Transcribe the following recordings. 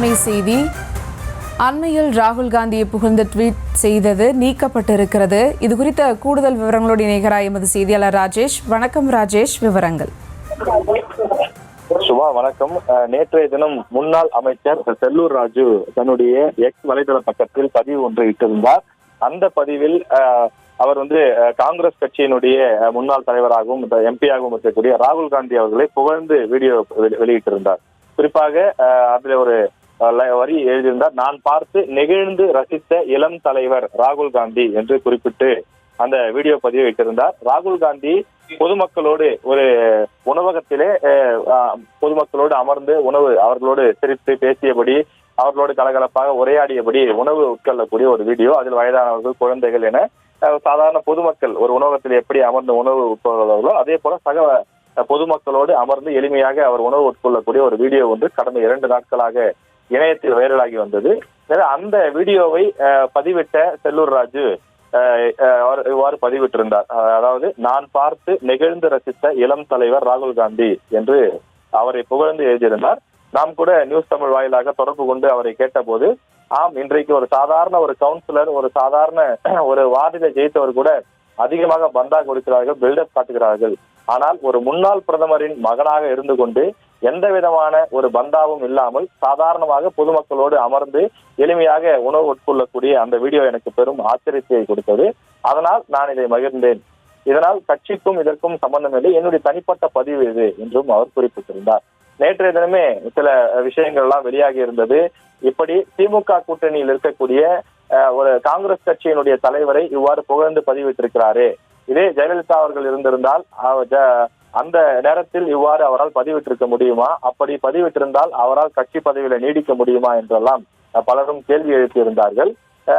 அண்மை செய்தி. அண்மையில் ராகுல் காந்தியை புகழ்ந்து ட்வீட் செய்தது நீக்கப்பட்டிருக்கிறது. இது குறித்த கூடுதல் விவரங்களோடு இணைகிறார் எமது செய்தியாளர் ராஜேஷ். வணக்கம் ராஜேஷ், விவரங்கள். சுபா வணக்கம். நேற்றைய தினம் முன்னாள் அமைச்சர் செல்லூர் ராஜு தன்னுடைய எக்ஸ் வலைதள பக்கத்தில் பதிவு ஒன்று இட்டிருந்தார். அந்த பதிவில் அவர் காங்கிரஸ் கட்சியினுடைய முன்னாள் தலைவராகவும் எம்பியாகவும் இருக்கக்கூடிய ராகுல் காந்தி அவர்களை புகழ்ந்து வீடியோ வெளியிட்டிருந்தார். குறிப்பாக அதுல ஒரு வரி எழுதியிருந்தார், நான் பார்த்து நெகிழ்ந்து ரசித்த இளம் தலைவர் ராகுல் காந்தி என்று குறிப்பிட்டு அந்த வீடியோ பதிவு வைத்திருந்தார். ராகுல் காந்தி பொதுமக்களோடு ஒரு உணவகத்திலே பொதுமக்களோடு அமர்ந்து அவர்களோடு சிரித்து பேசியபடி, அவர்களோடு கலகலப்பாக உரையாடியபடி உணவு உட்கொள்ளக்கூடிய ஒரு வீடியோ. அதில் வயதானவர்கள், குழந்தைகள் என சாதாரண பொதுமக்கள் ஒரு உணவகத்தில் எப்படி அமர்ந்து உணவு உட்கொள்கிறார்களோ அதே போல சக பொதுமக்களோடு அமர்ந்து எளிமையாக அவர் உணவு உட்கொள்ளக்கூடிய ஒரு வீடியோ ஒன்று கடந்த 2 நாட்களாக இணையத்தில் வைரலாகி வந்தது. அந்த வீடியோவை பதிவிட்ட செல்லூர் ராஜு இவ்வாறு பதிவிட்டிருந்தார். அதாவது, நான் பார்த்து நெகிழ்ந்து ரசித்த இளம் தலைவர் ராகுல் காந்தி என்று அவரை புகழ்ந்து எழுதியிருந்தார். நாம் கூட நியூஸ் தமிழ் வாயிலாக தொடர்பு கொண்டு அவரை கேட்டபோது, ஆம், இன்றைக்கு ஒரு சாதாரண ஒரு கவுன்சிலர், ஒரு சாதாரண ஒரு வார்டில ஜெயித்தவர் கூட அதிகமாக பந்தா கொடுக்கிறார்கள், பில்டப் காட்டுகிறார்கள். ஆனால் ஒரு முன்னாள் பிரதமரின் மகனாக இருந்து கொண்டு எந்த விதமான ஒரு பந்தாவும் இல்லாமல் சாதாரணமாக பொதுமக்களோடு அமர்ந்து எளிமையாக உணவு உட்கொள்ளக்கூடிய அந்த வீடியோ எனக்கு பெரும் ஆச்சரியத்தை கொடுத்தது. அதனால் நான் இதை மகிழ்ந்தேன். இதனால் கட்சிக்கும் இதற்கும் சம்பந்தம் இல்லை, என்னுடைய தனிப்பட்ட பதிவு இது என்றும் அவர் குறிப்பிட்டிருந்தார். நேற்றைய தினமே சில விஷயங்கள் எல்லாம் வெளியாகி இருந்தது. இப்படி திமுக கூட்டணியில் இருக்கக்கூடிய ஒரு காங்கிரஸ் கட்சியினுடைய தலைவரை இவ்வாறு புகழ்ந்து பதிவிட்டிருக்கிறாரே, இதே ஜெயலலிதா அவர்கள் இருந்திருந்தால் அந்த நேரத்தில் இவ்வாறு அவரால் பதிவிட்டிருக்க முடியுமா? அப்படி பதிவிட்டிருந்தால் அவரால் கட்சி பதவியில நீடிக்க முடியுமா என்றெல்லாம் பலரும் கேள்வி எழுப்பியிருந்தார்கள்.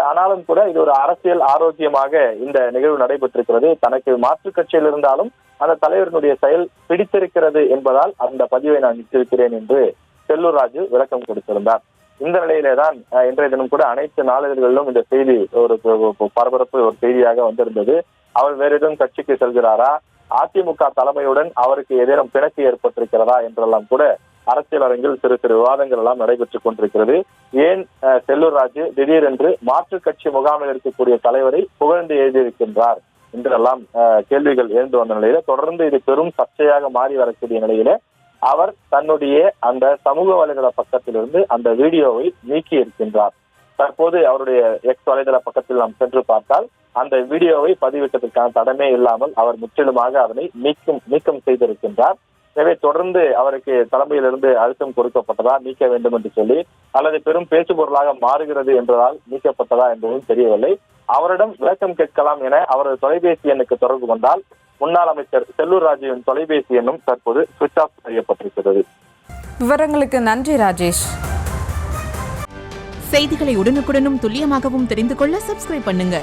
ஆனாலும் கூட இது ஒரு அரசியல் ஆரோக்கியமாக இந்த நிகழ்வு நடைபெற்றிருக்கிறது. தனக்கு மாற்று கட்சியில் இருந்தாலும் அந்த தலைவரினுடைய செயல் பிடித்திருக்கிறது என்பதால் அந்த பதிவை நான் இட்டிருக்கிறேன் என்று செல்லூர் ராஜு விளக்கம் கொடுத்திருந்தார். இந்த நிலையிலேதான் இன்றைய தினம் கூட அனைத்து நாளிதழ்களிலும் இந்த செய்தி ஒரு பரபரப்பு ஒரு செய்தியாக வந்திருந்தது. அவர் வேற எதுவும் கட்சிக்கு செல்கிறாரா, அதிமுக தலைமையுடன் அவருக்கு ஏதேனும் பிணக்கு ஏற்பட்டிருக்கிறதா என்றெல்லாம் கூட அரசியல் அரங்கில் சிறு சிறு விவாதங்கள் எல்லாம் நடைபெற்றுக் கொண்டிருக்கிறது. ஏன் செல்லூர் ராஜு திடீரென்று மாற்றுக் கட்சி முகாமில் இருக்கக்கூடிய தலைவரை புகழ்ந்து எழுதியிருக்கின்றார் என்றெல்லாம் கேள்விகள் எழுந்து வந்த நிலையில தொடர்ந்து இது பெரும் சர்ச்சையாக மாறி வரக்கூடிய நிலையில அவர் தன்னுடைய அந்த சமூக வலைதள பக்கத்திலிருந்து அந்த வீடியோவை நீக்கி இருக்கின்றார். தற்போது அவருடைய எக்ஸ் வலைதள பக்கத்தில் நாம் சென்று பார்த்தால் அந்த வீடியோவை பதிவிட்டதற்கான தடமே இல்லாமல் அவர் முற்றிலுமாக அதனை நீக்கம் செய்திருக்கின்றார். எனவே தொடர்ந்து அவருக்கு தலைமையிலிருந்து அழுத்தம் கொடுக்கப்பட்டதா, நீக்க வேண்டும் என்று சொல்லி, அல்லது பெரும் பேச்சு பொருளாக மாறுகிறது என்றதால் நீக்கப்பட்டதா என்பதும் தெரியவில்லை. அவரிடம் விளக்கம் கேட்கலாம் என அவரது தொலைபேசி எண்ணுக்கு தொடர்பு கொண்டால் முன்னாள் அமைச்சர் செல்லூர் ராஜுவின் தொலைபேசி எண்ணும் தற்போது சுவிட்ச் ஆஃப் செய்யப்பட்டிருக்கிறது. விவரங்களுக்கு நன்றி ராஜேஷ். செய்திகளை உடனுக்குடனும் துல்லியமாகவும் தெரிந்து கொள்ள சப்ஸ்கிரைப் பண்ணுங்க.